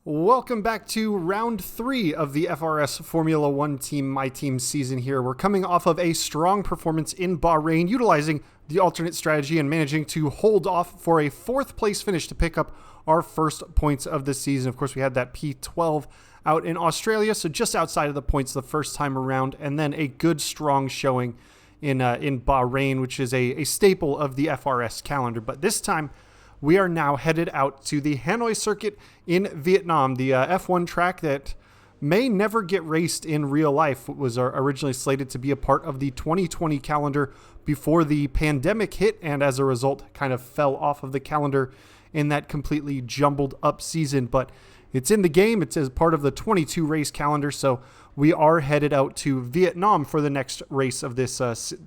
Welcome back to round 3 of the FRS Formula One Team My Team season here. We're coming off of a strong performance in Bahrain, utilizing the alternate strategy and managing to hold off for a 4th place finish to pick up our first points of the season. Of course, we had that P12 out in Australia, so just outside of the points the first time around, and then a good strong showing in Bahrain, which is a staple of the FRS calendar. But this time, we are now headed out to the Hanoi circuit in Vietnam, the F1 track that may never get raced in real life. It was originally slated to be a part of the 2020 calendar before the pandemic hit, and as a result kind of fell off of the calendar in that completely jumbled up season. But it's in the game. It's as part of the 22 race calendar, so we are headed out to Vietnam for the next race of this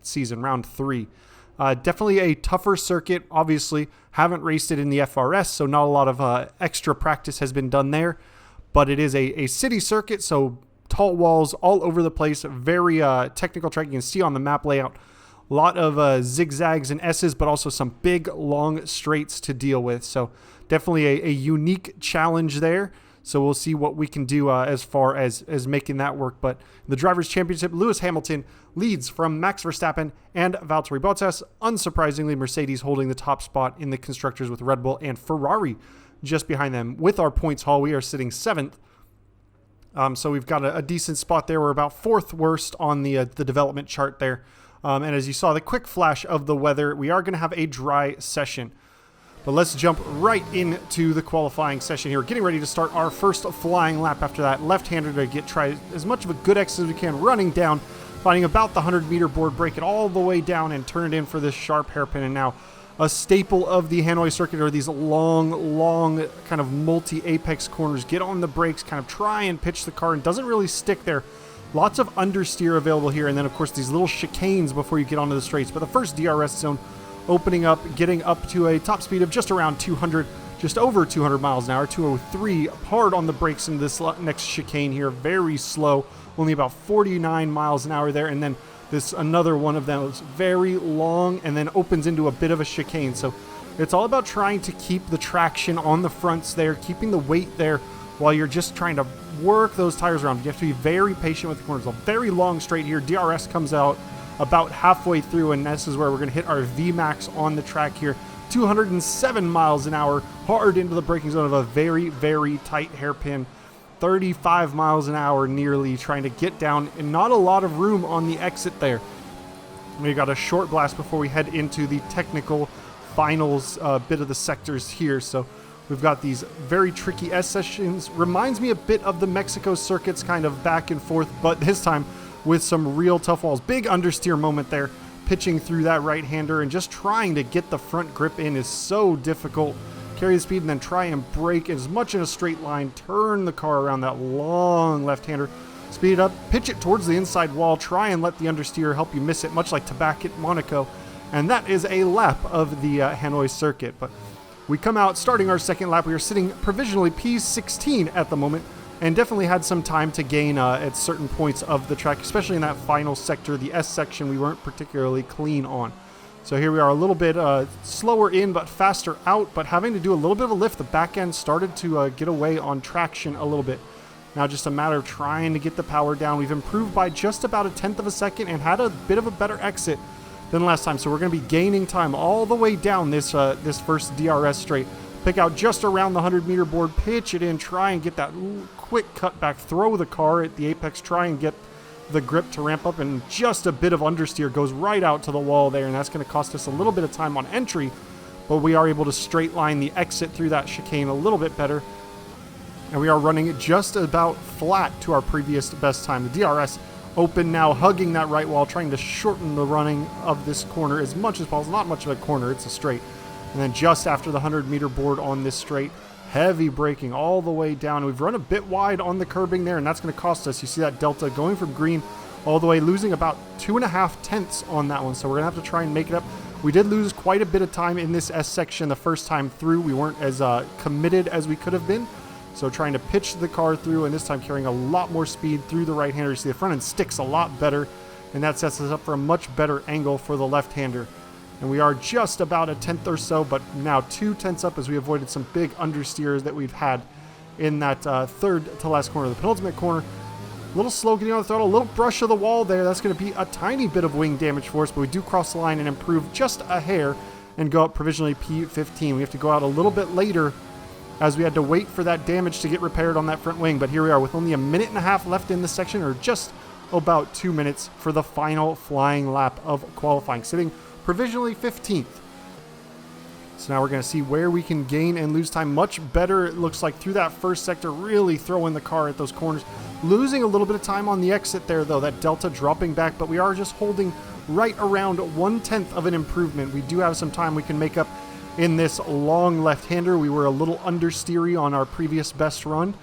season, round 3. Definitely a tougher circuit. Obviously, haven't raced it in the FRS, so not a lot of extra practice has been done there. But it is a city circuit, so tall walls all over the place. Very technical track. You can see on the map layout. A lot of zigzags and S's, but also some big, long straights to deal with. So definitely a unique challenge there. So we'll see what we can do as far as making that work. But the Drivers' Championship, Lewis Hamilton leads from Max Verstappen and Valtteri Bottas. Unsurprisingly, Mercedes holding the top spot in the Constructors with Red Bull and Ferrari just behind them. With our points haul, we are sitting 7th. So we've got a decent spot there. We're about 4th worst on the development chart there. And as you saw, the quick flash of the weather, we are going to have a dry session. But let's jump right into the qualifying session here. Getting ready to start our first flying lap after that. Left-hander to try as much of a good exit as we can, running down, finding about the 100-meter board, break it all the way down and turn it in for this sharp hairpin. And now a staple of the Hanoi circuit are these long kind of multi-apex corners. Get on the brakes, kind of try and pitch the car, and doesn't really stick there. Lots of understeer available here. And then, of course, these little chicanes before you get onto the straights. But the first DRS zone opening up, getting up to a top speed of just around 200, just over 200 miles an hour, 203, hard on the brakes in this next chicane here, very slow, only about 49 miles an hour there, and then this another one of them is very long and then opens into a bit of a chicane. So it's all about trying to keep the traction on the fronts there, keeping the weight there while you're just trying to work those tires around. You have to be very patient with the corners. A very long straight here. DRS comes out about halfway through, and this is where we're going to hit our VMAX on the track here. 207 miles an hour, hard into the braking zone of a very tight hairpin. 35 miles an hour nearly, trying to get down, and not a lot of room on the exit there. We got a short blast before we head into the technical finals bit of the sectors here. So we've got these very tricky S sessions. Reminds me a bit of the Mexico circuits, kind of back and forth, but this time with some real tough walls. Big understeer moment there, pitching through that right-hander and just trying to get the front grip in is so difficult. Carry the speed and then try and brake as much in a straight line. Turn the car around that long left-hander. Speed it up, pitch it towards the inside wall. Try and let the understeer help you miss it, much like Tabac at Monaco. And that is a lap of the Hanoi circuit. But we come out starting our second lap. We are sitting provisionally P16 at the moment, and definitely had some time to gain at certain points of the track, especially in that final sector. The S section we weren't particularly clean on. So here we are a little bit slower in but faster out, but having to do a little bit of a lift. The back end started to get away on traction a little bit. Now just a matter of trying to get the power down. We've improved by just about a 1/10 of a second and had a bit of a better exit than last time. So we're going to be gaining time all the way down this first DRS straight. Pick out just around the 100-meter board, pitch it in, try and get that quick cut back, throw the car at the apex, try and get the grip to ramp up, and just a bit of understeer goes right out to the wall there, and that's going to cost us a little bit of time on entry, but we are able to straight line the exit through that chicane a little bit better, and we are running just about flat to our previous best time. The DRS open now, hugging that right wall, trying to shorten the running of this corner as much as possible. Not much of a corner, it's a straight. And then just after the 100-meter board on this straight, heavy braking all the way down. We've run a bit wide on the curbing there, and that's going to cost us. You see that delta going from green all the way, losing about 2.5 tenths on that one. So we're going to have to try and make it up. We did lose quite a bit of time in this S section the first time through. We weren't as committed as we could have been. So trying to pitch the car through, and this time carrying a lot more speed through the right-hander. You see the front end sticks a lot better, and that sets us up for a much better angle for the left-hander. And we are just about a 1/10 or so, but now 2 tenths up as we avoided some big understeers that we've had in that third to last corner, the penultimate corner. A little slow getting on the throttle, a little brush of the wall there. That's going to be a tiny bit of wing damage for us, but we do cross the line and improve just a hair and go up provisionally P15. We have to go out a little bit later as we had to wait for that damage to get repaired on that front wing. But here we are with only a minute and a half left in the section, or just about 2 minutes for the final flying lap of qualifying, sitting provisionally 15th. So now we're going to see where we can gain and lose time much better. It looks like through that first sector, really throwing the car at those corners. Losing a little bit of time on the exit there, though, that delta dropping back, but we are just holding right around 1/10 of an improvement. We do have some time we can make up in this long left-hander. We were a little understeery on our previous best run.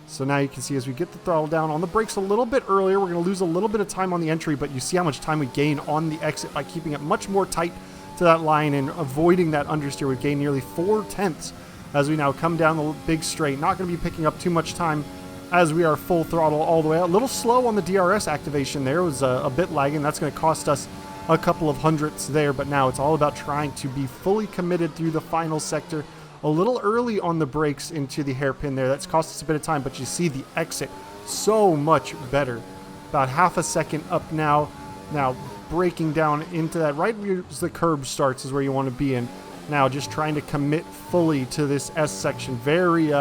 So now you can see as we get the throttle down on the brakes a little bit earlier, we're going to lose a little bit of time on the entry, but you see how much time we gain on the exit by keeping it much more tight to that line and avoiding that understeer. We gain nearly 4/10 as we now come down the big straight. Not going to be picking up too much time as we are full throttle all the way out. A little slow on the DRS activation there. It was a bit lagging. That's going to cost us a couple of hundredths there, but now it's all about trying to be fully committed through the final sector. A little early on the brakes into the hairpin there. That's cost us a bit of time, but you see the exit so much better. About half a second up now. Now braking down into that right as the curb starts is where you want to be in. Now just trying to commit fully to this S section. Very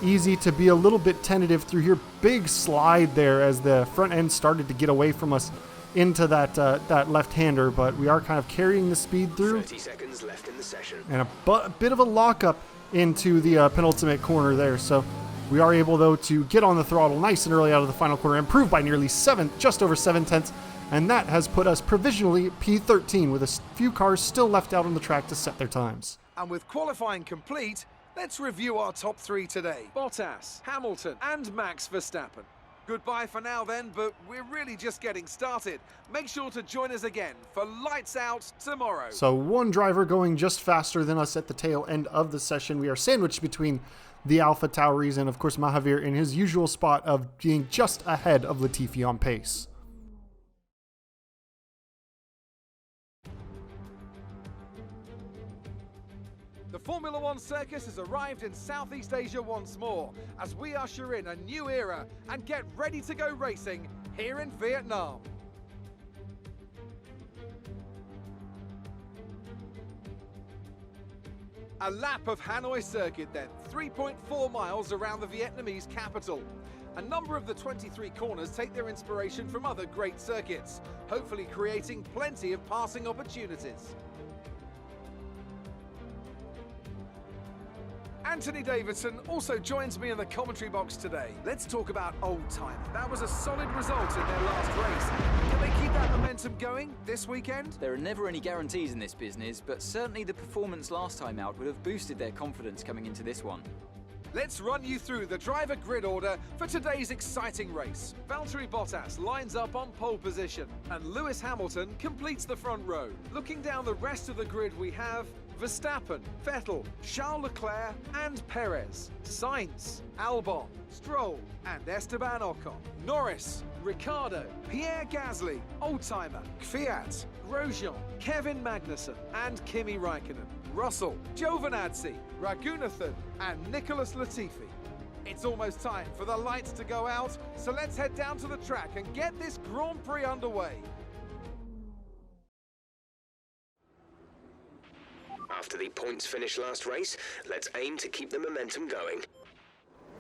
easy to be a little bit tentative through here. Big slide there as the front end started to get away from us into that left-hander, but we are kind of carrying the speed through. 30 seconds left in the session. And a bit of a lockup into the penultimate corner there. So we are able, though, to get on the throttle nice and early out of the final corner, improve by nearly just over 7/10, and that has put us provisionally P13 with a few cars still left out on the track to set their times. And with qualifying complete, let's review our top three today. Bottas, Hamilton, and Max Verstappen. Goodbye for now then, but we're really just getting started. Make sure to join us again for Lights Out tomorrow. So one driver going just faster than us at the tail end of the session. We are sandwiched between the Alpha Tauris and, of course, Mahavir in his usual spot of being just ahead of Latifi on pace. The Formula One circus has arrived in Southeast Asia once more as we usher in a new era and get ready to go racing here in Vietnam. A lap of Hanoi circuit then, 3.4 miles around the Vietnamese capital. A number of the 23 corners take their inspiration from other great circuits, hopefully creating plenty of passing opportunities. Anthony Davidson also joins me in the commentary box today. Let's talk about Old Timer. That was a solid result in their last race. Can they keep that momentum going this weekend? There are never any guarantees in this business, but certainly the performance last time out would have boosted their confidence coming into this one. Let's run you through the driver grid order for today's exciting race. Valtteri Bottas lines up on pole position, and Lewis Hamilton completes the front row. Looking down the rest of the grid, we have Verstappen, Vettel, Charles Leclerc and Perez, Sainz, Albon, Stroll and Esteban Ocon, Norris, Ricciardo, Pierre Gasly, Oldtimer, Kvyat, Grosjean, Kevin Magnussen and Kimi Raikkonen, Russell, Giovinazzi, Raghunathan and Nicholas Latifi. It's almost time for the lights to go out, so let's head down to the track and get this Grand Prix underway. After the points finish last race, let's aim to keep the momentum going.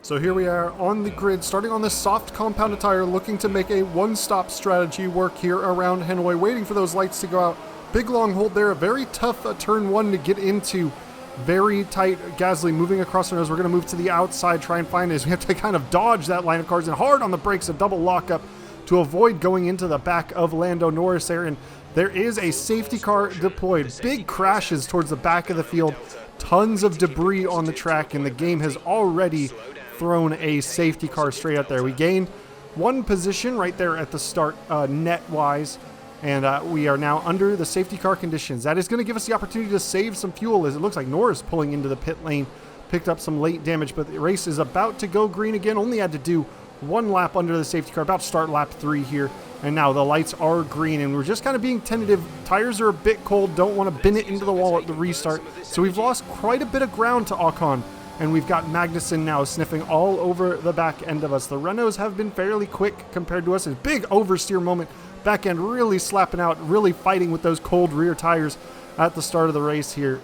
So here we are on the grid, starting on this soft compounded tire, looking to make a one-stop strategy work here around Hanoi, waiting for those lights to go out. Big long hold there, a very tough turn one to get into. Very tight. Gasly moving across the nose. We're going to move to the outside, try and find it. We have to kind of dodge that line of cars and hard on the brakes, a double lockup to avoid going into the back of Lando Norris there. And there is a safety car deployed. Big crashes towards the back of the field. Tons of debris on the track, and the game has already thrown a safety car straight out there. We gain one position right there at the start net-wise, and we are now under the safety car conditions. That is going to give us the opportunity to save some fuel, as it looks like Norris pulling into the pit lane picked up some late damage, but the race is about to go green again. Only had to do one lap under the safety car, about to start lap 3 here. And now the lights are green, and we're just kind of being tentative. Tires are a bit cold, don't want to bin it into the wall at the restart. So we've lost quite a bit of ground to Ocon and we've got Magnussen now sniffing all over the back end of us. The Renaults have been fairly quick compared to us. A big oversteer moment. Back end really slapping out, really fighting with those cold rear tires at the start of the race here.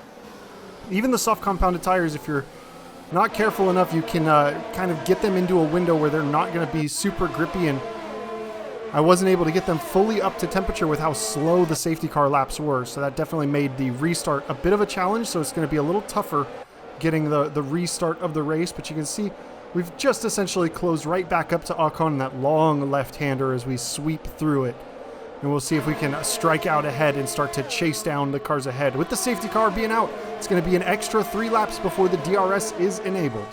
Even the soft compounded tires, if you're not careful enough, you can kind of get them into a window where they're not going to be super grippy, and I wasn't able to get them fully up to temperature with how slow the safety car laps were, so that definitely made the restart a bit of a challenge, so it's going to be a little tougher getting the restart of the race, but you can see we've just essentially closed right back up to Ocon in that long left-hander as we sweep through it. And we'll see if we can strike out ahead and start to chase down the cars ahead. With the safety car being out, it's going to be an extra 3 laps before the DRS is enabled.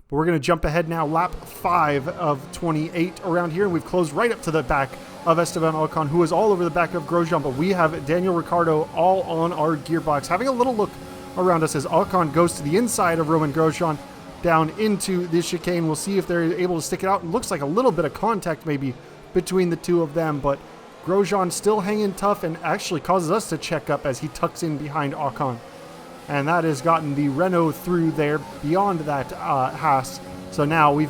But we're going to jump ahead now, lap 5 of 28 around here. And we've closed right up to the back of Esteban Ocon, who is all over the back of Grosjean. But we have Daniel Ricciardo all on our gearbox, having a little look around us as Ocon goes to the inside of Romain Grosjean down into the chicane. We'll see if they're able to stick it out. It looks like a little bit of contact maybe between the two of them, but Grosjean still hanging tough and actually causes us to check up as he tucks in behind Ocon. And that has gotten the Renault through there beyond that Haas. So now we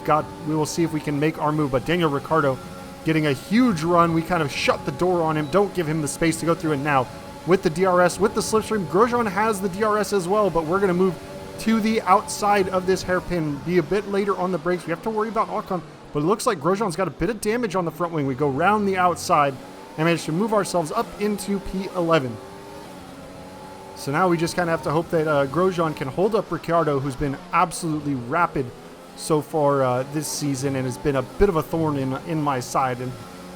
will see if we can make our move. But Daniel Ricciardo getting a huge run. We kind of shut the door on him. Don't give him the space to go through it now. With the DRS, with the slipstream, Grosjean has the DRS as well, but we're going to move to the outside of this hairpin, be a bit later on the brakes. We have to worry about Ocon, but it looks like Grosjean's got a bit of damage on the front wing. We go round the outside and manage to move ourselves up into P11. So now we just kind of have to hope that Grosjean can hold up Ricciardo, who's been absolutely rapid so far this season and has been a bit of a thorn in my side. And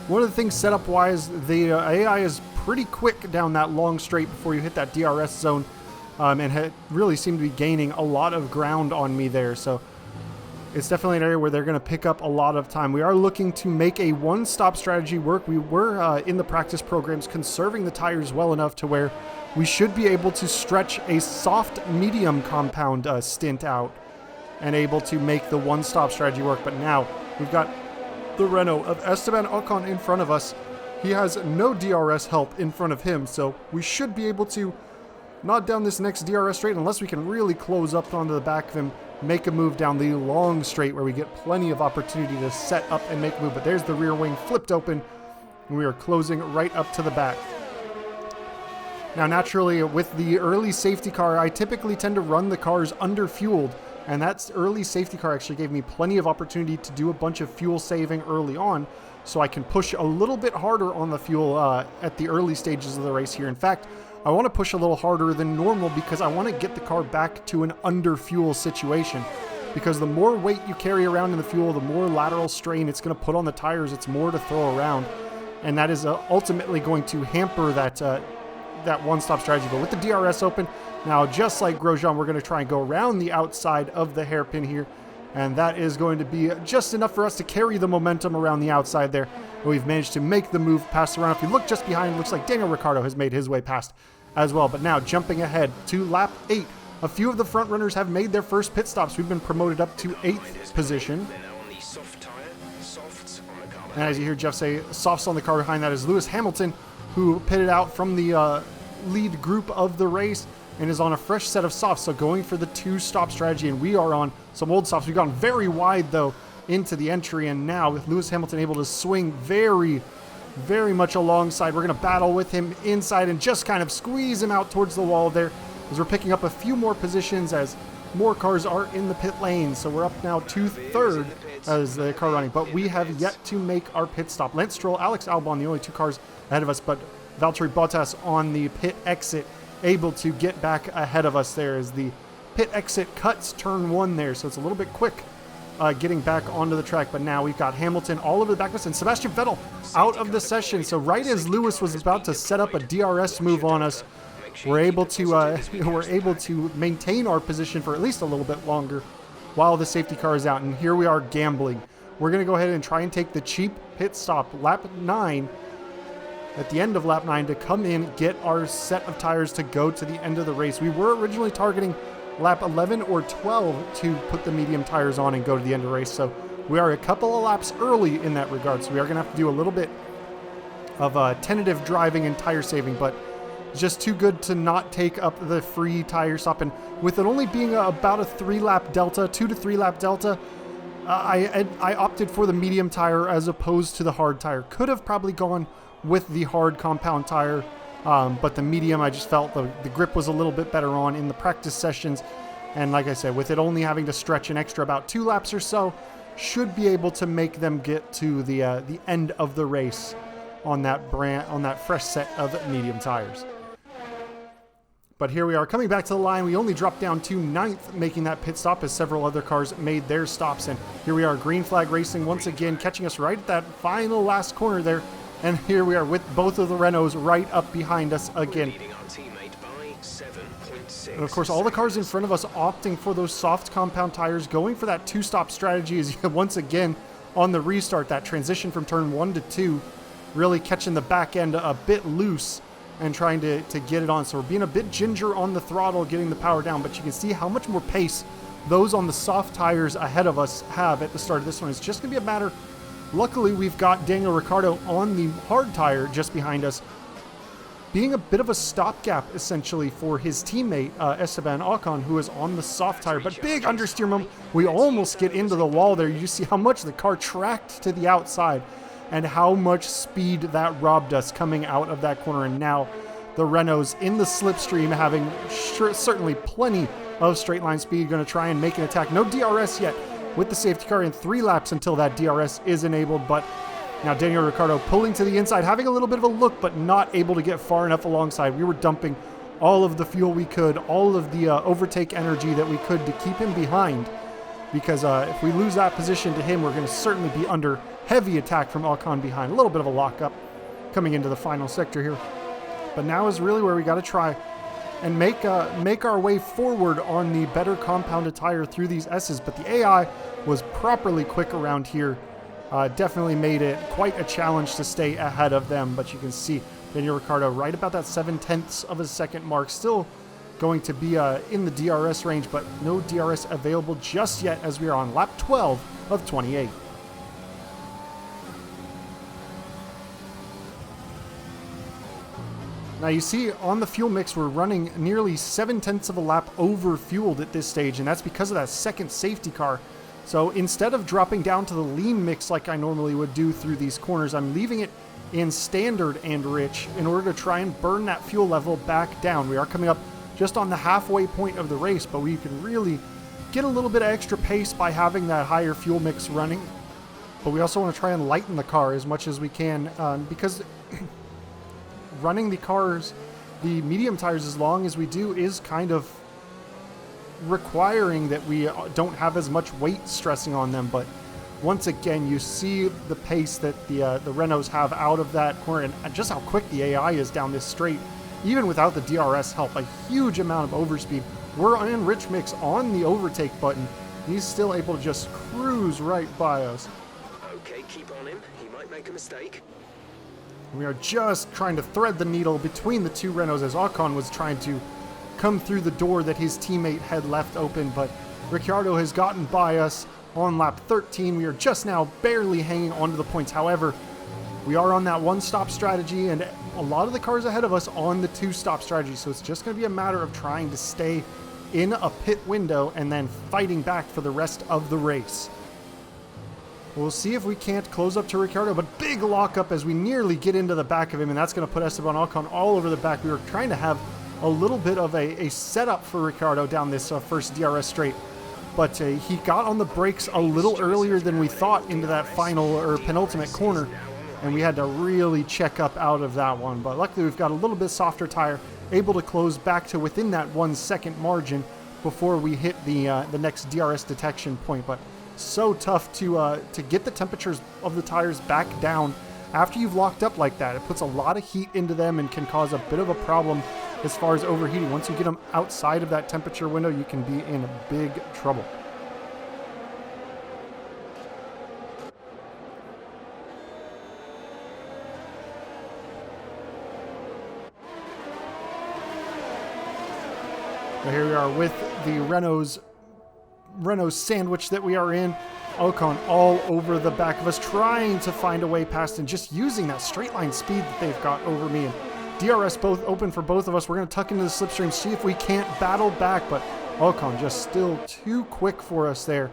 one of the things setup-wise, the AI is pretty quick down that long straight before you hit that DRS zone, and really seemed to be gaining a lot of ground on me there. So it's definitely an area where they're going to pick up a lot of time. We are looking to make a one-stop strategy work. We were, in the practice programs, conserving the tires well enough to where we should be able to stretch a soft medium compound stint out and able to make the one-stop strategy work. But now we've got the Renault of Esteban Ocon in front of us. He has no DRS help in front of him, so we should be able to not down this next DRS straight unless we can really close up onto the back of him, make a move down the long straight where we get plenty of opportunity to set up and make a move. But there's the rear wing flipped open, and we are closing right up to the back. Now, naturally, with the early safety car, I typically tend to run the cars under-fueled, and that early safety car actually gave me plenty of opportunity to do a bunch of fuel saving early on, so I can push a little bit harder on the fuel at the early stages of the race here. In fact, I want to push a little harder than normal because I want to get the car back to an under-fuel situation, because the more weight you carry around in the fuel, the more lateral strain it's going to put on the tires. It's more to throw around, and that is ultimately going to hamper that one-stop strategy. But with the DRS open, now just like Grosjean, we're going to try and go around the outside of the hairpin here, and that is going to be just enough for us to carry the momentum around the outside there. And we've managed to make the move past around. If you look just behind, it looks like Daniel Ricciardo has made his way past as well. But now jumping ahead to lap 8, a few of the front runners have made their first pit stops. We've been promoted up to 8th position. And as you hear Jeff say, softs on the car behind that is Lewis Hamilton, who pitted out from the lead group of the race and is on a fresh set of softs, so going for the 2-stop strategy, and we are on some old softs. We've gone very wide, though, into the entry, and now with Lewis Hamilton able to swing very, very much alongside, we're going to battle with him inside and just kind of squeeze him out towards the wall there as we're picking up a few more positions as more cars are in the pit lane. So we're up now to 3rd as the car running, but we have yet to make our pit stop. Lance Stroll, Alex Albon, the only 2 cars ahead of us, but Valtteri Bottas on the pit exit, able to get back ahead of us there as the pit exit cuts turn 1 there. So it's a little bit quick getting back onto the track. But now we've got Hamilton all over the back of us and Sebastian Vettel out of the session. So right as Lewis was about to set up a DRS move on us, we're able to maintain our position for at least a little bit longer while the safety car is out. And here we are gambling. We're going to go ahead and try and take the cheap pit stop, lap 9, at the end of lap 9 to come in, get our set of tires to go to the end of the race. We were originally targeting lap 11 or 12 to put the medium tires on and go to the end of the race. So we are a couple of laps early in that regard. So we are going to have to do a little bit of tentative driving and tire saving. But just too good to not take up the free tire stop. And with it only being about a 3-lap delta, 2 to 3 lap delta, I opted for the medium tire as opposed to the hard tire. Could have probably gone with the hard compound tire, but the medium I just felt the grip was a little bit better on in the practice sessions. And like I said, with it only having to stretch an extra about 2 laps or so, should be able to make them get to the end of the race on that fresh set of medium tires. But here we are coming back to the line. We only dropped down to 9th, making that pit stop as several other cars made their stops. And here we are, green flag racing once again, catching us right at that final last corner there. And here we are with both of the Renaults right up behind us again. Leading our teammate by 7.6. And of course, all the cars in front of us opting for those soft compound tires, going for that 2-stop strategy is once again on the restart, that transition from turn 1 to 2, really catching the back end a bit loose and trying to get it on. So we're being a bit ginger on the throttle, getting the power down, but you can see how much more pace those on the soft tires ahead of us have at the start of this one. It's just going to be a matter. Luckily, we've got Daniel Ricciardo on the hard tire just behind us, being a bit of a stopgap essentially for his teammate Esteban Ocon, who is on the soft tire. But big understeer moment. We almost get into the wall there. You see how much the car tracked to the outside and how much speed that robbed us coming out of that corner. And now the Renaults in the slipstream, having certainly plenty of straight line speed, going to try and make an attack. No DRS yet with the safety car in 3 laps until that DRS is enabled. But now Daniel Ricciardo pulling to the inside, having a little bit of a look, but not able to get far enough alongside. We were dumping all of the fuel we could, all of the overtake energy that we could to keep him behind. Because if we lose that position to him, we're going to certainly be under heavy attack from Ocon behind. A little bit of a lockup coming into the final sector here. But now is really where we got to try and make our way forward on the better compounded tire through these S's. But the AI was properly quick around here. Definitely made it quite a challenge to stay ahead of them. But you can see Daniel Ricciardo right about that 0.7 of a second mark. Still going to be in the DRS range, but no DRS available just yet as we are on lap 12 of 28. Now you see on the fuel mix, we're running nearly 0.7 of a lap over fueled at this stage, and that's because of that second safety car. So instead of dropping down to the lean mix like I normally would do through these corners, I'm leaving it in standard and rich in order to try and burn that fuel level back down. We are coming up just on the halfway point of the race, but we can really get a little bit of extra pace by having that higher fuel mix running. But we also want to try and lighten the car as much as we can, because running the cars, the medium tires, as long as we do is kind of requiring that we don't have as much weight stressing on them. But once again, you see the pace that the Renaults have out of that corner, and just how quick the AI is down this straight. Even without the DRS help, a huge amount of overspeed. We're in rich mix on the overtake button. He's still able to just cruise right by us. Okay, keep on him. He might make a mistake. We are just trying to thread the needle between the two Renaults as Ocon was trying to come through the door that his teammate had left open, but Ricciardo has gotten by us on lap 13. We are just now barely hanging onto the points. However, we are on that 1-stop strategy, and a lot of the cars ahead of us on the 2-stop strategy, so it's just going to be a matter of trying to stay in a pit window and then fighting back for the rest of the race. We'll see if we can't close up to Ricciardo, but big lockup as we nearly get into the back of him, and that's going to put Esteban Ocon all over the back. We were trying to have a little bit of a setup for Ricciardo down this first DRS straight, but he got on the brakes a little earlier than we thought into that final or penultimate corner, and we had to really check up out of that one. But luckily we've got a little bit softer tire, able to close back to within that 1 second margin before we hit the next DRS detection point. But so tough to get the temperatures of the tires back down after you've locked up like that. It puts a lot of heat into them and can cause a bit of a problem as far as overheating. Once you get them outside of that temperature window, you can be in big trouble. Now here we are with the Renault sandwich that we are in. Ocon all over the back of us, trying to find a way past and just using that straight line speed that they've got over me. And DRS both open for both of us. We're going to tuck into the slipstream, see if we can't battle back, but Ocon just still too quick for us there.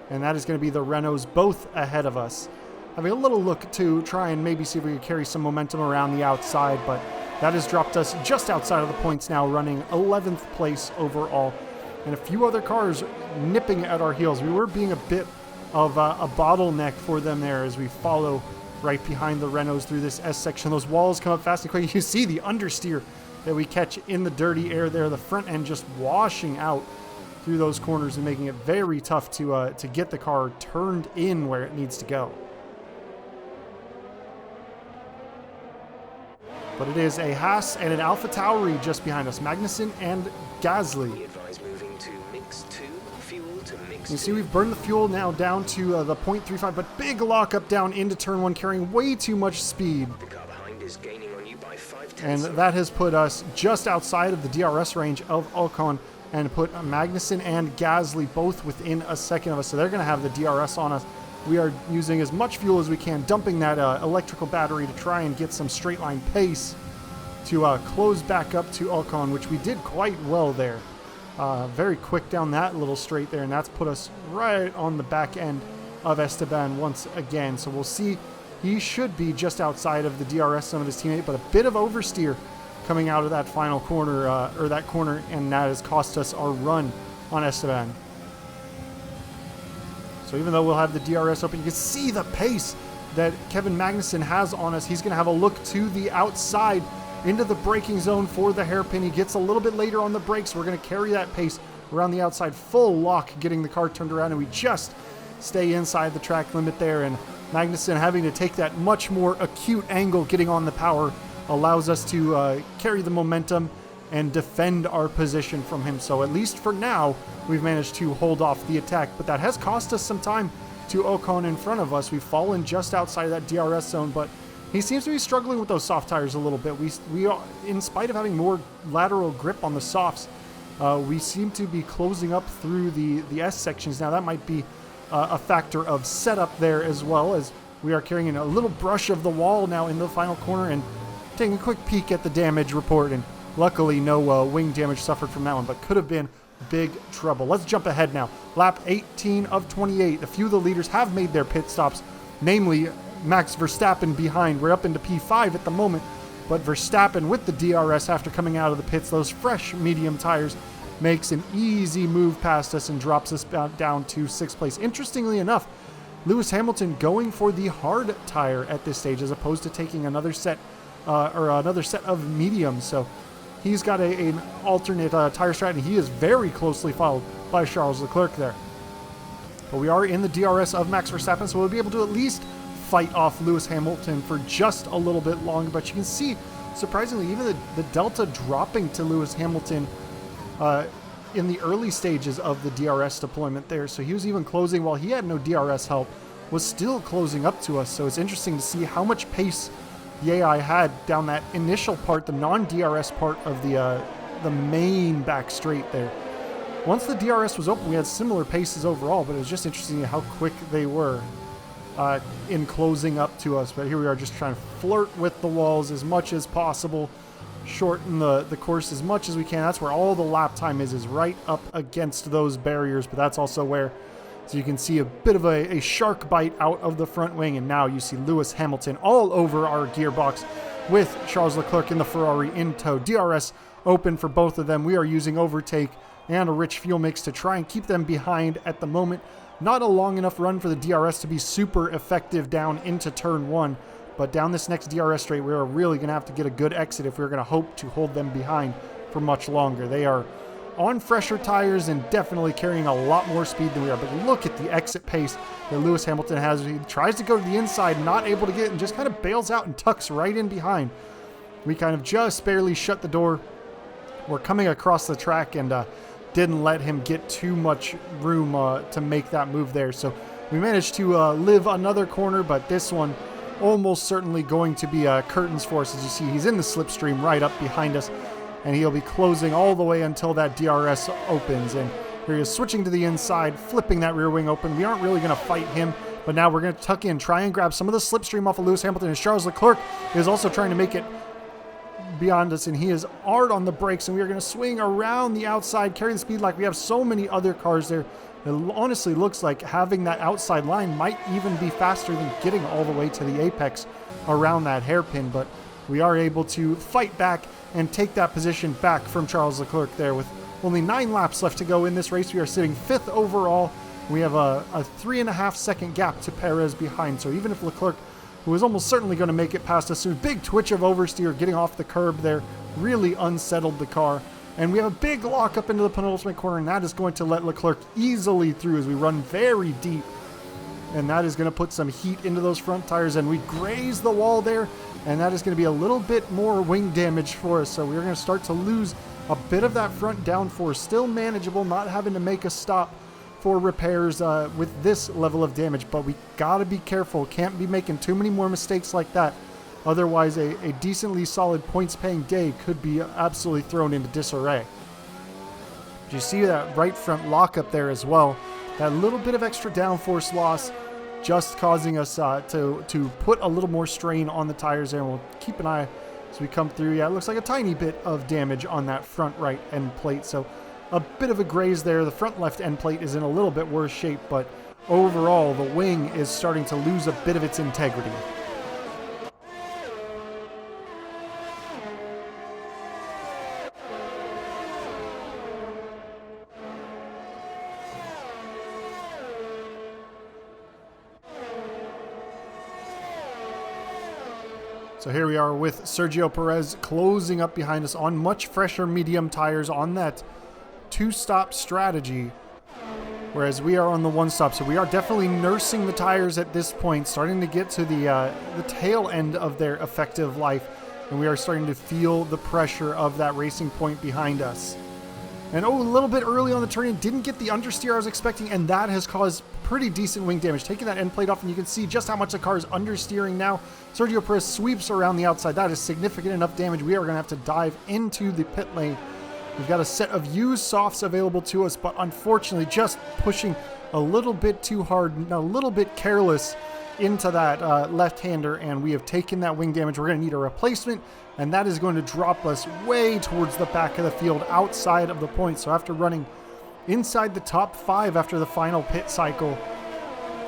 And that is going to be the Renaults both ahead of us. Having a little look to try and maybe see if we can carry some momentum around the outside, but that has dropped us just outside of the points now, running 11th place overall. And a few other cars nipping at our heels. We were being a bit of a bottleneck for them there as we follow right behind the Renaults through this S section. Those walls come up fast and quick. You see the understeer that we catch in the dirty air there. The front end just washing out through those corners and making it very tough to get the car turned in where it needs to go. But it is a Haas and an Alpha Tauri just behind us. Magnussen and Gasly. We advise moving to mix 2, fuel to mix 2. You see we've burned the fuel now down to the 0.35, but big lockup down into turn 1, carrying way too much speed. The car behind is gaining on you by 5 And tenths. that has put us just outside of the DRS range of Ocon and put Magnussen and Gasly both within a second of us. So they're going to have the DRS on us. We are using as much fuel as we can, dumping that electrical battery to try and get some straight line pace to close back up to Ocon, which we did quite well there. Very quick down that little straight there, and that's put us right on the back end of Esteban once again. So we'll see. He should be just outside of the DRS zone of his teammate, but a bit of oversteer coming out of that final corner, and that has cost us our run on Esteban. So even though we'll have the DRS open, you can see the pace that Kevin Magnussen has on us. He's going to have a look to the outside into the braking zone for the hairpin. He gets a little bit later on the brakes. We're going to carry that pace around the outside, full lock, getting the car turned around, and we just stay inside the track limit there. And Magnussen having to take that much more acute angle, getting on the power, allows us to carry the momentum and defend our position from him. So at least for now, we've managed to hold off the attack, but that has cost us some time to Ocon in front of us. We've fallen just outside of that DRS zone, but he seems to be struggling with those soft tires a little bit. We are, in spite of having more lateral grip on the softs, we seem to be closing up through the S sections. Now that might be a factor of setup there, as well as we are carrying a little brush of the wall now in the final corner and taking a quick peek at the damage report, and luckily no wing damage suffered from that one, but could have been big trouble. Let's jump ahead now. Lap 18 of 28. A few of the leaders have made their pit stops, namely Max Verstappen behind. We're up into P5 at the moment, but Verstappen with the DRS after coming out of the pits, those fresh medium tires, makes an easy move past us and drops us down to 6th place. Interestingly enough, Lewis Hamilton going for the hard tire at this stage as opposed to taking another set of mediums. So he's got an alternate tire strategy. He is very closely followed by Charles Leclerc there. But we are in the DRS of Max Verstappen, so we'll be able to at least fight off Lewis Hamilton for just a little bit longer. But you can see, surprisingly, even the delta dropping to Lewis Hamilton in the early stages of the DRS deployment there. So he was even closing while he had no DRS help, was still closing up to us. So it's interesting to see how much pace the AI had down that initial part, the non-DRS part of the main back straight there. Once the DRS was open, we had similar paces overall, but it was just interesting how quick they were in closing up to us. But here we are just trying to flirt with the walls as much as possible, shorten the course as much as we can. That's where all the lap time is right up against those barriers, but that's also where, so you can see a bit of a shark bite out of the front wing, and now you see Lewis Hamilton all over our gearbox with Charles Leclerc in the Ferrari in tow. DRS open for both of them. We are using overtake and a rich fuel mix to try and keep them behind at the moment. Not a long enough run for the DRS to be super effective down into turn 1, but down this next DRS straight, we're really going to have to get a good exit if we're going to hope to hold them behind for much longer. They are on fresher tires and definitely carrying a lot more speed than we are. But look at the exit pace that Lewis Hamilton has. He tries to go to the inside, not able to get it, and just kind of bails out and tucks right in behind. We kind of just barely shut the door. We're coming across the track and didn't let him get too much room to make that move there. So we managed to live another corner, but this one almost certainly going to be curtains for us. As you see, he's in the slipstream right up behind us, and he'll be closing all the way until that DRS opens. And here he is switching to the inside, flipping that rear wing open. We aren't really going to fight him, but now we're going to tuck in, try and grab some of the slipstream off of Lewis Hamilton. And Charles Leclerc is also trying to make it beyond us, and he is hard on the brakes, and we are going to swing around the outside, carry the speed like we have so many other cars there. It honestly looks like having that outside line might even be faster than getting all the way to the apex around that hairpin, but we are able to fight back and take that position back from Charles Leclerc there. With only 9 laps left to go in this race, we are sitting 5th overall. We have a 3.5 second gap to Perez behind, so even if Leclerc, who is almost certainly going to make it past us soon, big twitch of oversteer getting off the curb there, really unsettled the car. And we have a big lock up into the penultimate corner, and that is going to let Leclerc easily through as we run very deep. And that is going to put some heat into those front tires, and we graze the wall there, and that is going to be a little bit more wing damage for us. So we're going to start to lose a bit of that front downforce. Still manageable, not having to make a stop for repairs with this level of damage, but we got to be careful. Can't be making too many more mistakes like that. Otherwise, a decently solid points-paying day could be absolutely thrown into disarray. You see that right front lockup there as well. That little bit of extra downforce loss just causing us to put a little more strain on the tires there. And we'll keep an eye as we come through. Yeah, it looks like a tiny bit of damage on that front right end plate. So a bit of a graze there. The front left end plate is in a little bit worse shape, but overall, the wing is starting to lose a bit of its integrity. So here we are with Sergio Perez closing up behind us on much fresher medium tires on that 2-stop strategy, whereas we are on the 1-stop. So we are definitely nursing the tires at this point, starting to get to the tail end of their effective life, and we are starting to feel the pressure of that Racing Point behind us. And a little bit early on the turn, didn't get the understeer I was expecting, and that has caused pretty decent wing damage. Taking that end plate off, and you can see just how much the car is understeering now. Sergio Perez sweeps around the outside. That is significant enough damage. We are going to have to dive into the pit lane. We've got a set of used softs available to us, but unfortunately just pushing a little bit too hard, a little bit careless into that left-hander, and we have taken that wing damage. We're going to need a replacement, and that is going to drop us way towards the back of the field outside of the point. So after running inside the top 5 after the final pit cycle,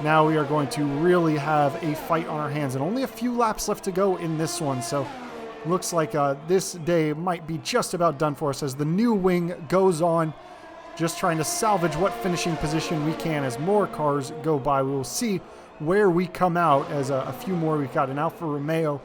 now we are going to really have a fight on our hands, and only a few laps left to go in this one. So looks like this day might be just about done for us as the new wing goes on, just trying to salvage what finishing position we can as more cars go by. We will see where we come out as a few more. We've got an Alfa Romeo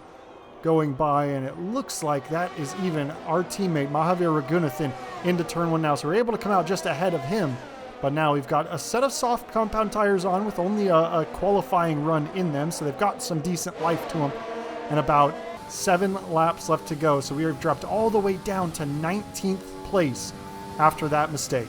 going by, and it looks like that is even our teammate Mahavir Raghunathan into turn 1 now. So we're able to come out just ahead of him, but now we've got a set of soft compound tires on with only a qualifying run in them, so they've got some decent life to them, and about 7 laps left to go. So we are dropped all the way down to 19th place after that mistake.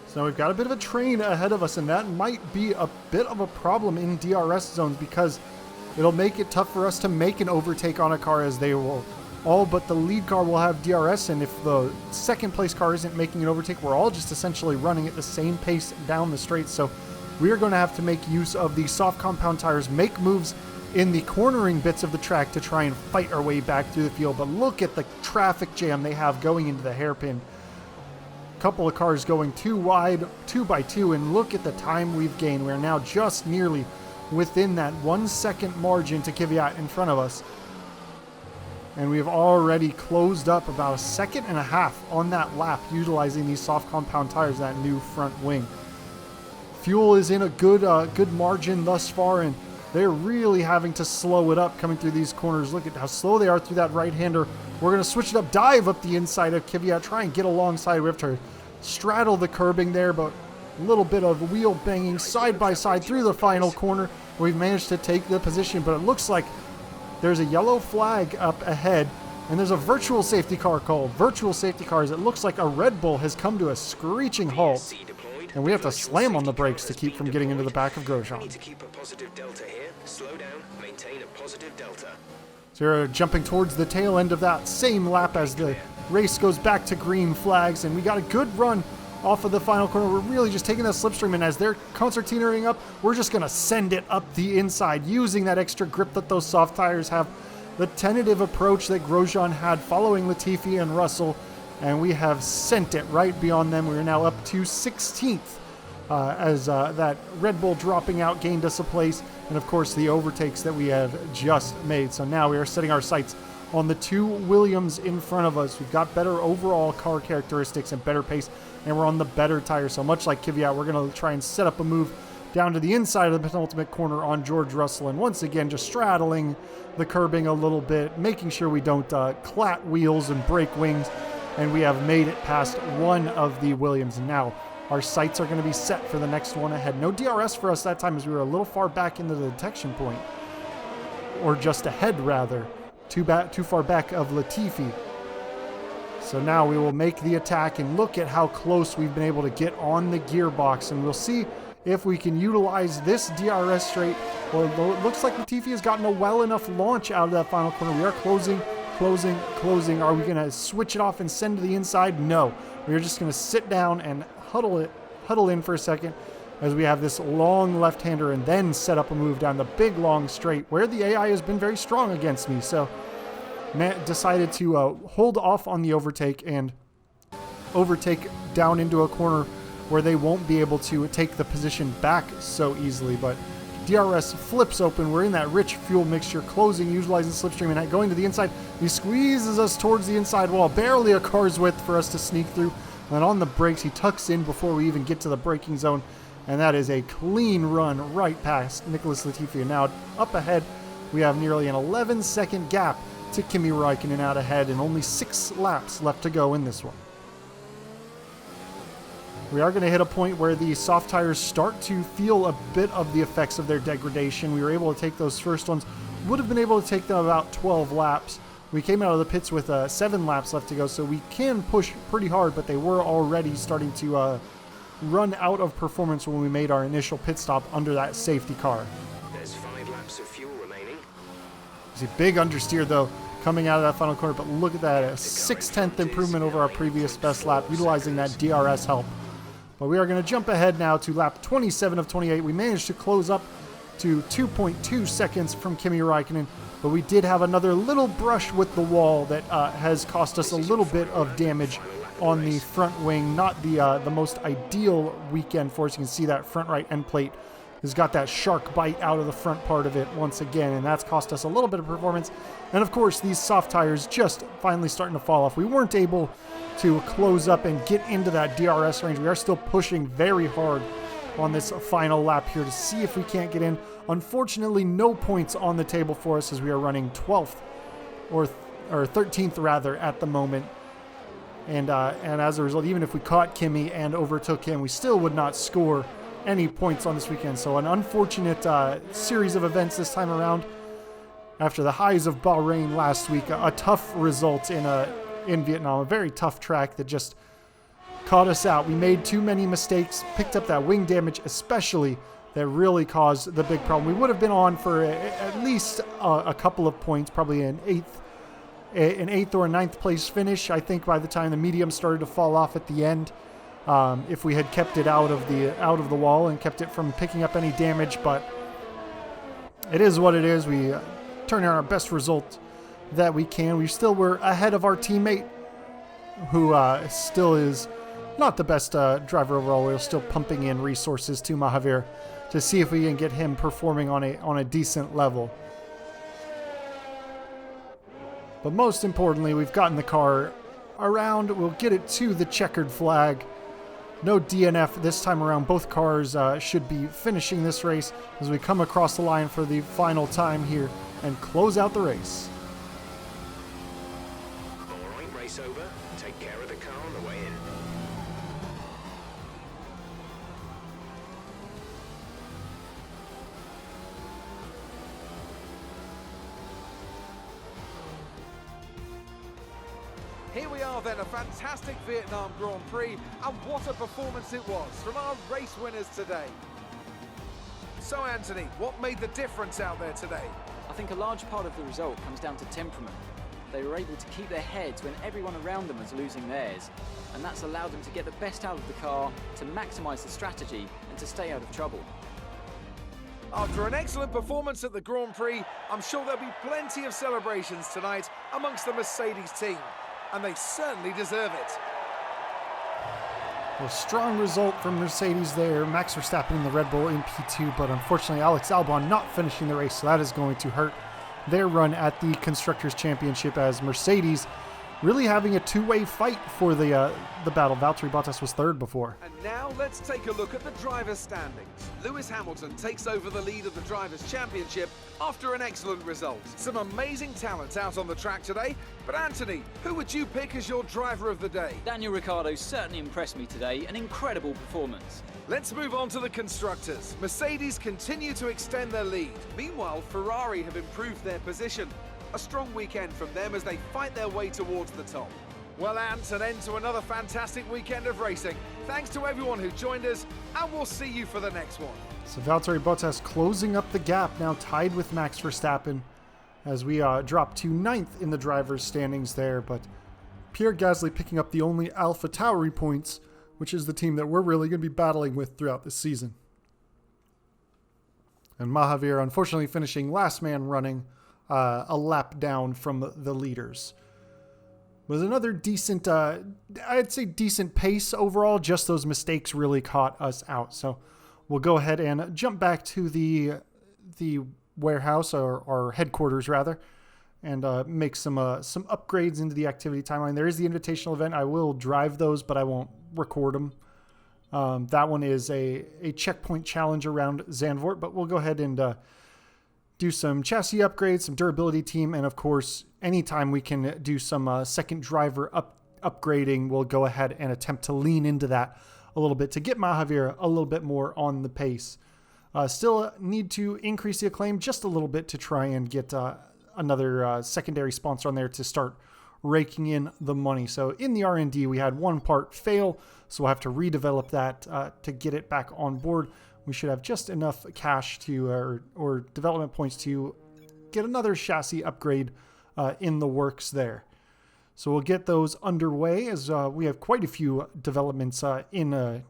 So we've got a bit of a train ahead of us, and that might be a bit of a problem in DRS zones because it'll make it tough for us to make an overtake on a car, as they will all but the lead car will have DRS, and if the second place car isn't making an overtake, we're all just essentially running at the same pace down the straight. So we are going to have to make use of the soft compound tires, make moves in the cornering bits of the track to try and fight our way back through the field. But look at the traffic jam they have going into the hairpin. Couple of cars going too wide, 2 by 2, and look at the time we've gained. We're now just nearly within that 1 second margin to Kvyat in front of us, and we've already closed up about 1.5 seconds on that lap utilizing these soft compound tires, that new front wing. Fuel is in a good margin thus far, and they're really having to slow it up coming through these corners. Look at how slow they are through that right-hander. We're going to switch it up, dive up the inside of Kvyat, try and get alongside. We have to straddle the curbing there, but a little bit of wheel banging side by side through the final corner. We've managed to take the position, but it looks like there's a yellow flag up ahead, and there's a virtual safety car called. Virtual safety cars, it looks like a Red Bull has come to a screeching halt, and we have to slam on the brakes to keep from getting into the back of Grosjean. Need to keep a positive delta here. Slow down, maintain a positive delta. So we're jumping towards the tail end of that same lap as the race goes back to green flags, and we got a good run off of the final corner. We're really just taking that slipstream, and as they're concertinaing up, we're just going to send it up the inside, using that extra grip that those soft tires have. The tentative approach that Grosjean had following Latifi and Russell, and we have sent it right beyond them. We're now up to 16th as that Red Bull dropping out gained us a place, and of course the overtakes that we have just made. So now we are setting our sights on the two Williams in front of us. We've got better overall car characteristics and better pace, and we're on the better tire. So much like Kvyat, we're going to try and set up a move down to the inside of the penultimate corner on George Russell, and once again just straddling the curbing a little bit, making sure we don't clat wheels and break wings, and we have made it past one of the Williams. And now our sights are going to be set for the next one ahead. No DRS for us that time, as we were a little far back into the detection point, or just ahead rather, too far back of Latifi. So now we will make the attack and look at how close we've been able to get on the gearbox, and we'll see if we can utilize this DRS straight. Well, it looks like Latifi has gotten a well enough launch out of that final corner. We are closing. Are we going to switch it off and send to the inside? No. We're just going to sit down and huddle in for a second as we have this long left-hander, and then set up a move down the big long straight where the AI has been very strong against me. So Matt decided to hold off on the overtake and overtake down into a corner where they won't be able to take the position back so easily. But DRS flips open. We're in that rich fuel mixture, closing, utilizing slipstream, and going to the inside. He squeezes us towards the inside wall, barely a car's width for us to sneak through. And then on the brakes, he tucks in before we even get to the braking zone. And that is a clean run right past Nicholas Latifi. And now up ahead, we have nearly an 11-second gap to Kimi Räikkönen out ahead, and only 6 laps left to go in this one. We are going to hit a point where the soft tires start to feel a bit of the effects of their degradation. We were able to take those first ones, would have been able to take them about 12 laps. We came out of the pits with 7 laps left to go, so we can push pretty hard, but they were already starting to run out of performance when we made our initial pit stop under that safety car. There's 5 laps of fuel remaining. There's a big understeer though coming out of that final corner, but look at that, a 6/10 improvement over our previous best lap, utilizing that DRS help. But we are going to jump ahead now to lap 27 of 28. We managed to close up to 2.2 seconds from Kimi Räikkönen, but we did have another little brush with the wall that has cost us a little bit of damage on the front wing. Not the most ideal weekend for us. You can see that front right end plate has got that shark bite out of the front part of it once again, and that's cost us a little bit of performance. And of course, these soft tires just finally starting to fall off. We weren't able to close up and get into that DRS range. We are still pushing very hard on this final lap here to see if we can't get in. Unfortunately, no points on the table for us as we are running 12th or 13th rather at the moment. And as a result, even if we caught Kimi and overtook him, we still would not score any points on this weekend. So an unfortunate series of events this time around. After the highs of Bahrain last week, a tough result in Vietnam, a very tough track that just caught us out. We made too many mistakes, picked up that wing damage especially, that really caused the big problem. We would have been on for at least a couple of points, probably an eighth or a ninth place finish, I think, by the time the medium started to fall off at the end. If we had kept it out of the wall and kept it from picking up any damage, but it is what it is. We turn in our best result that we can. We still were ahead of our teammate, who still is not the best driver overall. We're still pumping in resources to Mahavir to see if we can get him performing on a decent level. But most importantly, we've gotten the car around. We'll get it to the checkered flag. No DNF this time around. Both cars should be finishing this race as we come across the line for the final time here and close out the race. All right, race over. Take care of the car on the way in. Here we are then, a fantastic Vietnam Grand Prix, and what a performance it was from our race winners today. So Anthony, what made the difference out there today? I think a large part of the result comes down to temperament. they were able to keep their heads when everyone around them was losing theirs, and that's allowed them to get the best out of the car, to maximise the strategy, and to stay out of trouble. After an excellent performance at the Grand Prix, I'm sure there'll be plenty of celebrations tonight amongst the Mercedes team, and they certainly deserve it. A strong result from Mercedes there. Max Verstappen in the Red Bull in P2, but unfortunately Alex Albon not finishing the race, so that is going to hurt their run at the Constructors' Championship, as Mercedes really having a two-way fight for the battle. Valtteri Bottas was third before. And now let's take a look at the drivers' standings. Lewis Hamilton takes over the lead of the Drivers' Championship after an excellent result. Some amazing talent out on the track today, but Anthony, who would you pick as your driver of the day? Daniel Ricciardo certainly impressed me today, an incredible performance. Let's move on to the constructors. Mercedes continue to extend their lead. Meanwhile, Ferrari have improved their position. A strong weekend from them as they fight their way towards the top. Well, Ant, an end to another fantastic weekend of racing. Thanks to everyone who joined us, and we'll see you for the next one. So Valtteri Bottas closing up the gap, now tied with Max Verstappen, as we drop to 9th in the drivers' standings there. But Pierre Gasly picking up the only AlphaTauri points, which is the team that we're really going to be battling with throughout this season. And Mahavir unfortunately finishing last man running, a lap down from the leaders. Was another decent, I'd say decent pace overall. Just those mistakes really caught us out. So we'll go ahead and jump back to the warehouse, or headquarters rather, and make some upgrades into the activity timeline. There is the invitational event. I will drive those, but I won't record them. That one is a checkpoint challenge around Zandvoort, but we'll go ahead and do some chassis upgrades, some durability team, and of course, anytime we can do some second driver upgrading, we'll go ahead and attempt to lean into that a little bit to get Mahavir a little bit more on the pace. Still need to increase the acclaim just a little bit to try and get another secondary sponsor on there to start raking in the money. So in the R&D, we had one part fail, so we'll have to redevelop that to get it back on board. We should have just enough cash to or development points to get another chassis upgrade in the works there. So we'll get those underway, as we have quite a few developments in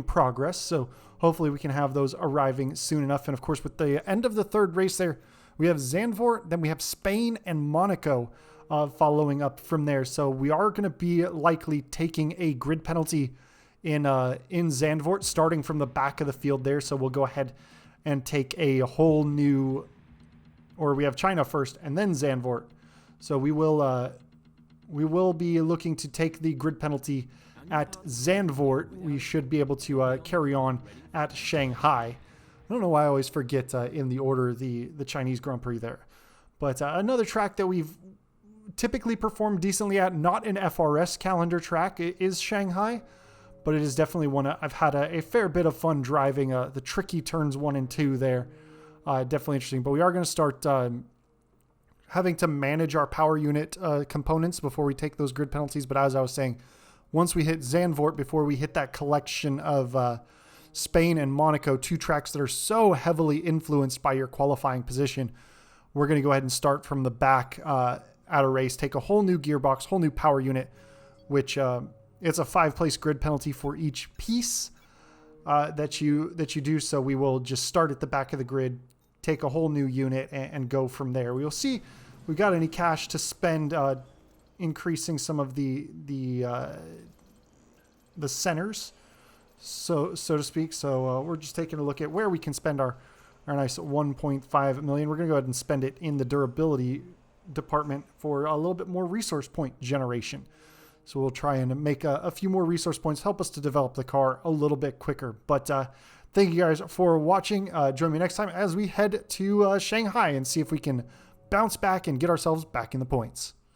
progress. So hopefully we can have those arriving soon enough. And of course, with the end of the third race there, we have Zandvoort, then we have Spain and Monaco following up from there. So we are going to be likely taking a grid penalty in Zandvoort, starting from the back of the field there. So we'll go ahead and take a whole new, or we have China first and then Zandvoort. So we will be looking to take the grid penalty at Zandvoort. We should be able to carry on at Shanghai. I don't know why I always forget in the order the Chinese Grand Prix there. But another track that we've typically performed decently at, not an FRS calendar track, is Shanghai. But it is definitely one I've had a fair bit of fun driving. The tricky turns 1 and 2 there. Definitely interesting. But we are going to start having to manage our power unit components before we take those grid penalties. But as I was saying, once we hit Zandvoort, before we hit that collection of Spain and Monaco, 2 tracks that are so heavily influenced by your qualifying position, we're going to go ahead and start from the back at a race, take a whole new gearbox, whole new power unit, which it's a 5-place grid penalty for each piece that you do. So we will just start at the back of the grid, take a whole new unit, and go from there. We'll see if we got any cash to spend increasing some of the centers, so to speak. So we're just taking a look at where we can spend our nice 1.5 million. We're going to go ahead and spend it in the durability department for a little bit more resource point generation. So we'll try and make a few more resource points, help us to develop the car a little bit quicker. But thank you guys for watching. Join me next time as we head to Shanghai and see if we can bounce back and get ourselves back in the points.